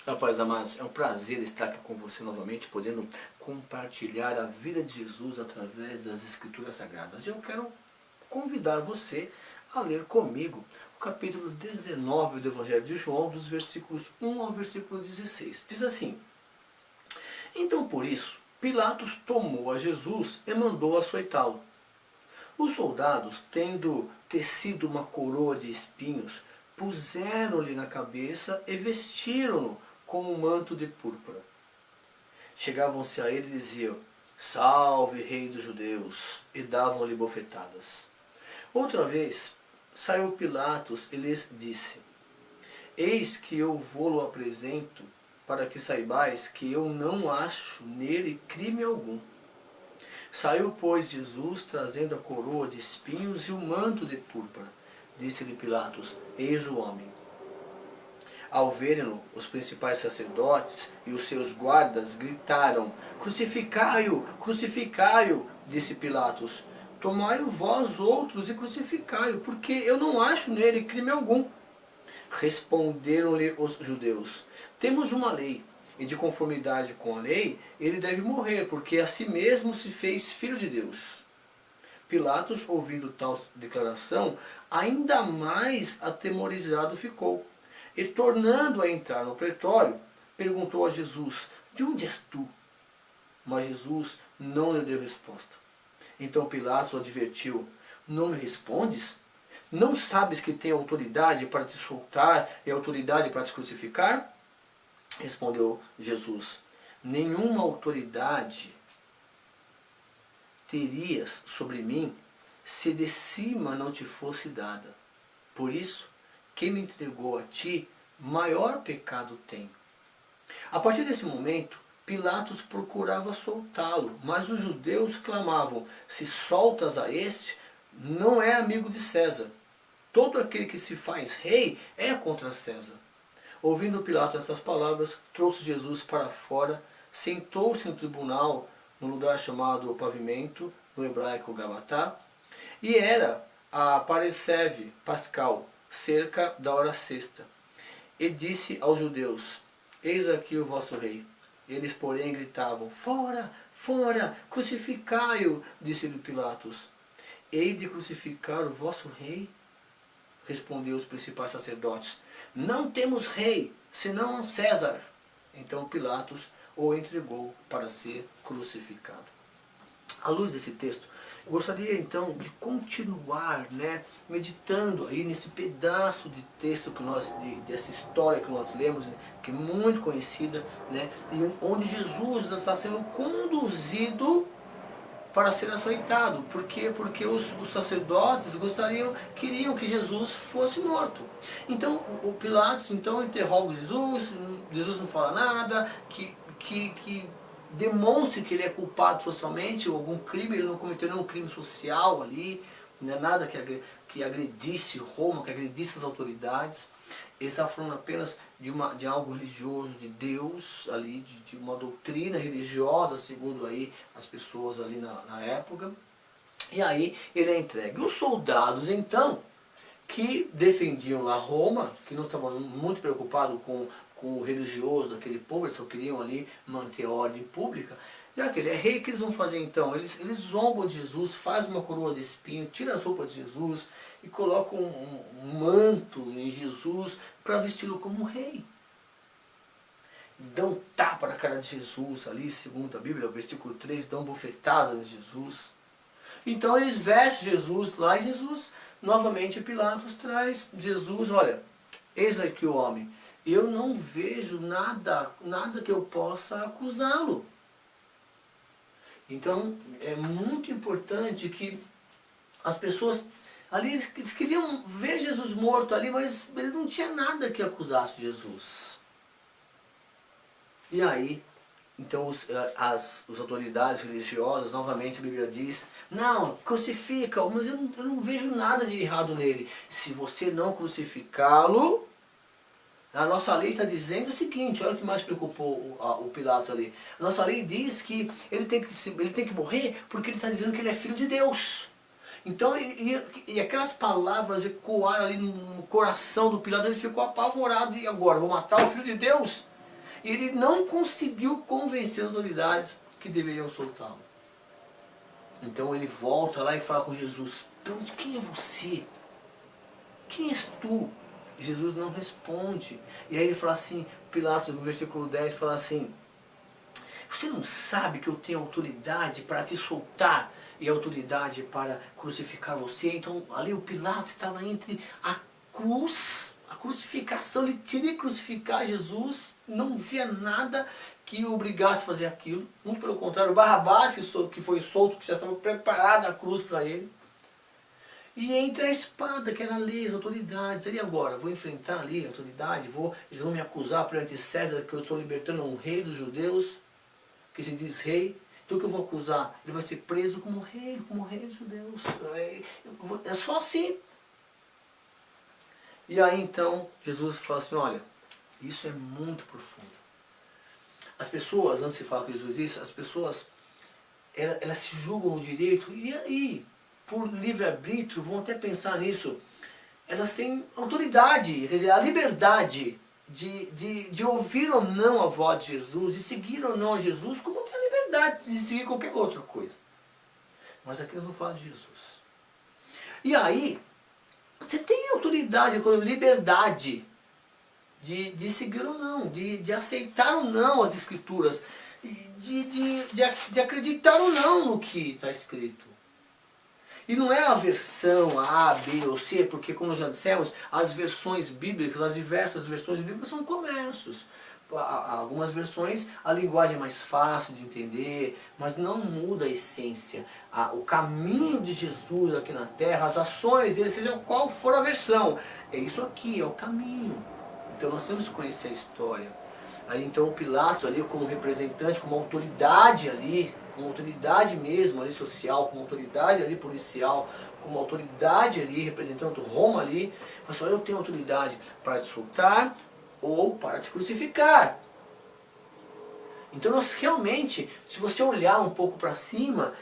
Rapaz, amados, é um prazer estar aqui com você novamente, podendo compartilhar a vida de Jesus através das Escrituras Sagradas. E eu quero convidar você a ler comigo o capítulo 19 do Evangelho de João, dos versículos 1 ao versículo 16. Diz assim: Então por isso, Pilatos tomou a Jesus e mandou açoitá-lo. Os soldados, tendo tecido uma coroa de espinhos, puseram-lhe na cabeça e vestiram-no com um manto de púrpura. Chegavam-se a ele e diziam: Salve, rei dos judeus! E davam-lhe bofetadas. Outra vez saiu Pilatos e lhes disse: Eis que eu vou-lo apresento, para que saibais que eu não acho nele crime algum. Saiu, pois, Jesus, trazendo a coroa de espinhos e o manto de púrpura. Disse-lhe Pilatos: Eis o homem. Ao verem-no, os principais sacerdotes e os seus guardas gritaram: Crucificai-o! Crucificai-o! Disse Pilatos: Tomai-o vós outros e crucificai-o, porque eu não acho nele crime algum. Responderam-lhe os judeus: Temos uma lei, e de conformidade com a lei, ele deve morrer, porque a si mesmo se fez filho de Deus. Pilatos, ouvindo tal declaração, ainda mais atemorizado ficou. E tornando a entrar no pretório, perguntou a Jesus: De onde és tu? Mas Jesus não lhe deu resposta. Então Pilatos o advertiu: Não me respondes? Não sabes que tenho autoridade para te soltar e autoridade para te crucificar? Respondeu Jesus: Nenhuma autoridade terias sobre mim se de cima não te fosse dada. Por isso, quem me entregou a ti, maior pecado tem. A partir desse momento, Pilatos procurava soltá-lo, mas os judeus clamavam: Se soltas a este, não é amigo de César. Todo aquele que se faz rei é contra César. Ouvindo Pilatos estas palavras, trouxe Jesus para fora, sentou-se no tribunal, no lugar chamado Pavimento, no hebraico Gabatá, e era a Parecev Pascal, cerca da hora sexta. E disse aos judeus: Eis aqui o vosso rei. Eles, porém, gritavam: Fora, fora, crucificai-o, disse-lhe Pilatos. Hei de crucificar o vosso rei? Respondeu os principais sacerdotes: Não temos rei, senão César. Então Pilatos o entregou para ser crucificado. À luz desse texto, eu gostaria então de continuar, meditando aí nesse pedaço de texto que dessa história que nós lemos, que é muito conhecida, e onde Jesus está sendo conduzido para ser açoitado. Por quê? Porque os sacerdotes queriam que Jesus fosse morto. Então o Pilatos interroga Jesus, Jesus não fala nada, que demonstre que ele é culpado socialmente, ou algum crime, ele não cometeu nenhum crime social ali, não é nada que agredisse Roma, que agredisse as autoridades. Ele está falando apenas de algo religioso, de Deus, ali, de uma doutrina religiosa, segundo aí as pessoas ali na época. E aí ele é entregue. Os soldados, então, que defendiam lá Roma, que não estavam muito preocupados com o religioso daquele povo, eles só queriam ali manter a ordem pública. Já que ele é rei, o que eles vão fazer então? Eles zombam de Jesus, fazem uma coroa de espinho, tiram as roupas de Jesus e colocam um manto em Jesus para vesti-lo como rei. Dão um tapa na cara de Jesus ali, segundo a Bíblia, o versículo 3, dão bofetadas em Jesus. Então eles vestem Jesus lá e Jesus, novamente Pilatos traz Jesus: Olha, eis aqui o homem. Eu não vejo nada que eu possa acusá-lo. Então é muito importante que as pessoas ali, eles queriam ver Jesus morto ali, mas ele não tinha nada que acusasse Jesus. E aí, então as autoridades religiosas, novamente a Bíblia diz: Não, crucifica-o, mas eu não vejo nada de errado nele. Se você não crucificá-lo, a nossa lei está dizendo o seguinte, olha o que mais preocupou o Pilatos ali. A nossa lei diz que ele tem que morrer porque ele está dizendo que ele é filho de Deus. Então, e aquelas palavras ecoaram ali no coração do Pilatos, ele ficou apavorado: E agora, vou matar o filho de Deus? E ele não conseguiu convencer as autoridades que deveriam soltá-lo. Então ele volta lá e fala com Jesus, pergunta, quem é você? Quem és tu? Jesus não responde. E aí ele fala assim, Pilatos no versículo 10 fala assim, você não sabe que eu tenho autoridade para te soltar e autoridade para crucificar você? Então ali o Pilatos estava entre a cruz, a crucificação, ele tinha que crucificar Jesus, não via nada que o obrigasse a fazer aquilo. Muito pelo contrário, o Barrabás que foi solto, que já estava preparada a cruz para ele. E entre a espada, que era a lei, as autoridades. E agora, vou enfrentar ali a autoridade, eles vão me acusar perante César que eu estou libertando um rei dos judeus, que se diz rei. Então o que eu vou acusar? Ele vai ser preso como rei dos judeus. É só assim. E aí então, Jesus fala assim, olha, isso é muito profundo. As pessoas, antes de falar com Jesus isso, as pessoas, elas se julgam o direito, e aí, por livre-arbítrio, vão até pensar nisso, elas têm autoridade, quer dizer, a liberdade de ouvir ou não a voz de Jesus, de seguir ou não a Jesus, como tem a liberdade de seguir qualquer outra coisa. Mas aqui nós não falamos de Jesus. E aí, você tem autoridade, liberdade de seguir ou não, de aceitar ou não as escrituras, de acreditar ou não no que está escrito. E não é a versão A, B ou C, porque como já dissemos, as versões bíblicas, as diversas versões bíblicas são comércios. Algumas versões a linguagem é mais fácil de entender, mas não muda a essência. O caminho de Jesus aqui na terra, as ações dele, seja qual for a versão, é isso aqui, é o caminho. Então nós temos que conhecer a história. Aí então o Pilatos ali como representante, como autoridade ali, como autoridade mesmo ali social, como autoridade ali policial, como autoridade ali representando Roma ali, mas só eu tenho autoridade para te soltar ou para te crucificar. Então nós realmente, se você olhar um pouco para cima,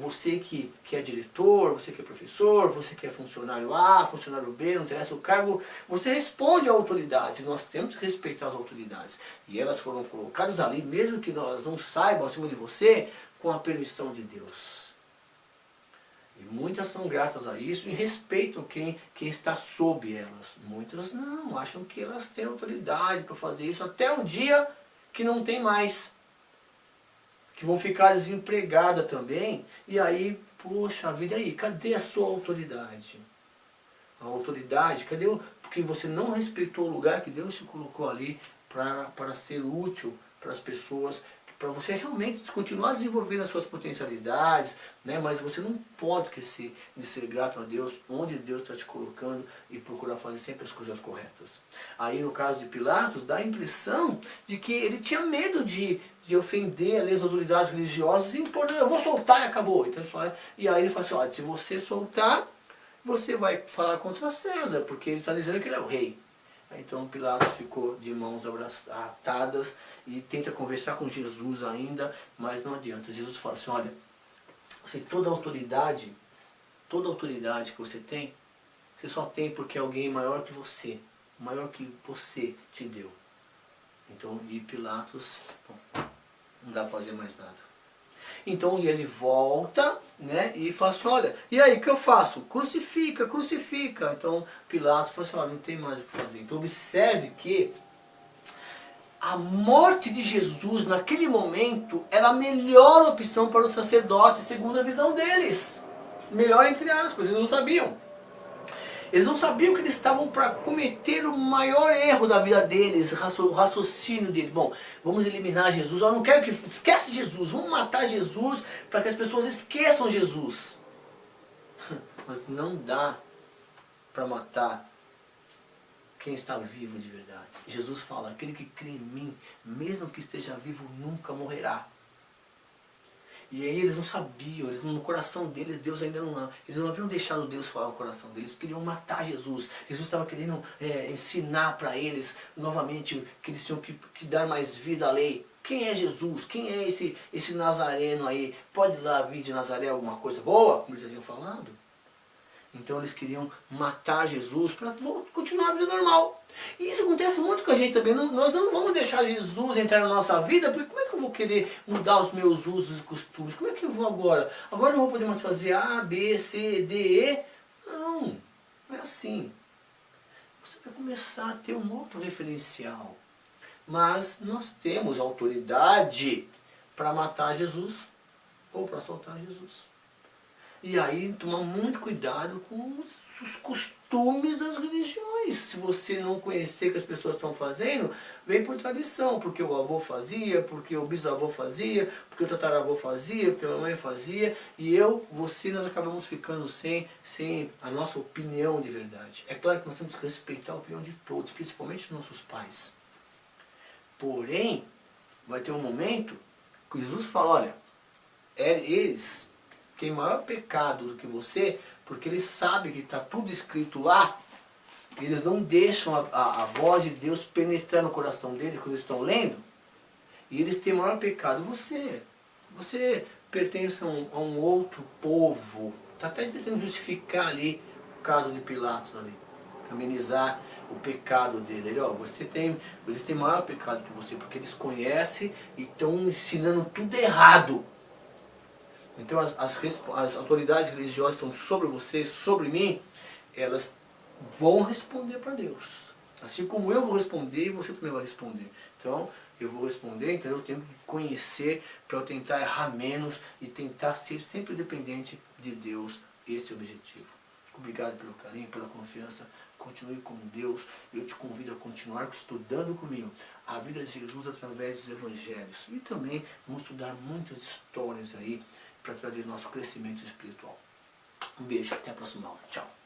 você que é diretor, você que é professor, você que é funcionário A, funcionário B, não interessa o cargo, você responde a autoridades, e nós temos que respeitar as autoridades. E elas foram colocadas ali, mesmo que nós não saibam acima de você, com a permissão de Deus. E muitas são gratas a isso e respeitam quem está sob elas. Muitas não, acham que elas têm autoridade para fazer isso até o dia que não tem mais. Que vão ficar desempregadas também, e aí, poxa vida, aí, cadê a sua autoridade? A autoridade, cadê porque você não respeitou o lugar que Deus te colocou ali para ser útil para as pessoas, para você realmente continuar desenvolvendo as suas potencialidades, né? Mas você não pode esquecer de ser grato a Deus, onde Deus está te colocando, e procurar fazer sempre as coisas corretas. Aí no caso de Pilatos, dá a impressão de que ele tinha medo de ofender ali as autoridades religiosas e impor, não, eu vou soltar e acabou. Então ele fala, e aí ele fala assim, olha, se você soltar, você vai falar contra César, porque ele está dizendo que ele é o rei. Então Pilatos ficou de mãos atadas e tenta conversar com Jesus ainda, mas não adianta. Jesus fala assim, olha, toda autoridade que você tem, você só tem porque alguém maior que você te deu. Então, e Pilatos, bom, não dá para fazer mais nada. Então ele volta, né, e fala assim, olha, e aí, o que eu faço? Crucifica, crucifica. Então Pilatos fala assim, olha, não tem mais o que fazer. Então observe que a morte de Jesus naquele momento era a melhor opção para os sacerdotes, segundo a visão deles. Melhor entre aspas, eles não sabiam. Eles não sabiam que eles estavam para cometer o maior erro da vida deles, o raciocínio deles. Bom, vamos eliminar Jesus. Eu não quero que... Esquece Jesus, vamos matar Jesus para que as pessoas esqueçam Jesus. Mas não dá para matar quem está vivo de verdade. Jesus fala, aquele que crê em mim, mesmo que esteja vivo, nunca morrerá. E aí eles não sabiam, no coração deles, Deus ainda não... Eles não haviam deixado Deus falar no coração deles, queriam matar Jesus. Jesus estava querendo ensinar para eles, novamente, que eles tinham que dar mais vida à lei. Quem é Jesus? Quem é esse Nazareno aí? Pode lá vir de Nazaré alguma coisa boa? Como eles haviam falado. Então eles queriam matar Jesus para continuar a vida normal. E isso acontece muito com a gente também. Nós não vamos deixar Jesus entrar na nossa vida, porque como é que eu vou querer mudar os meus usos e costumes? Como é que eu vou agora? Agora eu não vou poder mais fazer A, B, C, D, E? Não, não é assim. Você vai começar a ter um outro referencial. Mas nós temos autoridade para matar Jesus ou para soltar Jesus. E aí tomar muito cuidado com os costumes das religiões. Se você não conhecer o que as pessoas estão fazendo, vem por tradição, porque o avô fazia, porque o bisavô fazia, porque o tataravô fazia, porque a mamãe fazia, e você, nós acabamos ficando sem a nossa opinião de verdade. É claro que nós temos que respeitar a opinião de todos, principalmente dos nossos pais. Porém, vai ter um momento que Jesus fala, olha, eles têm maior pecado do que você, porque eles sabem que está tudo escrito lá, eles não deixam a voz de Deus penetrar no coração deles quando eles estão lendo, e eles têm maior pecado. Você pertence a um outro povo, está até tentando justificar ali o caso de Pilatos ali, amenizar o pecado dele. Eles têm maior pecado que você, porque eles conhecem e estão ensinando tudo errado. Então as autoridades religiosas estão sobre você, sobre mim, elas vão responder para Deus. Assim como eu vou responder, você também vai responder. Então, eu vou responder, então eu tenho que conhecer para eu tentar errar menos e tentar ser sempre dependente de Deus. Esse é o objetivo. Obrigado pelo carinho, pela confiança. Continue com Deus. Eu te convido a continuar estudando comigo a vida de Jesus através dos evangelhos. E também vamos estudar muitas histórias aí para trazer nosso crescimento espiritual. Um beijo, até a próxima aula. Tchau.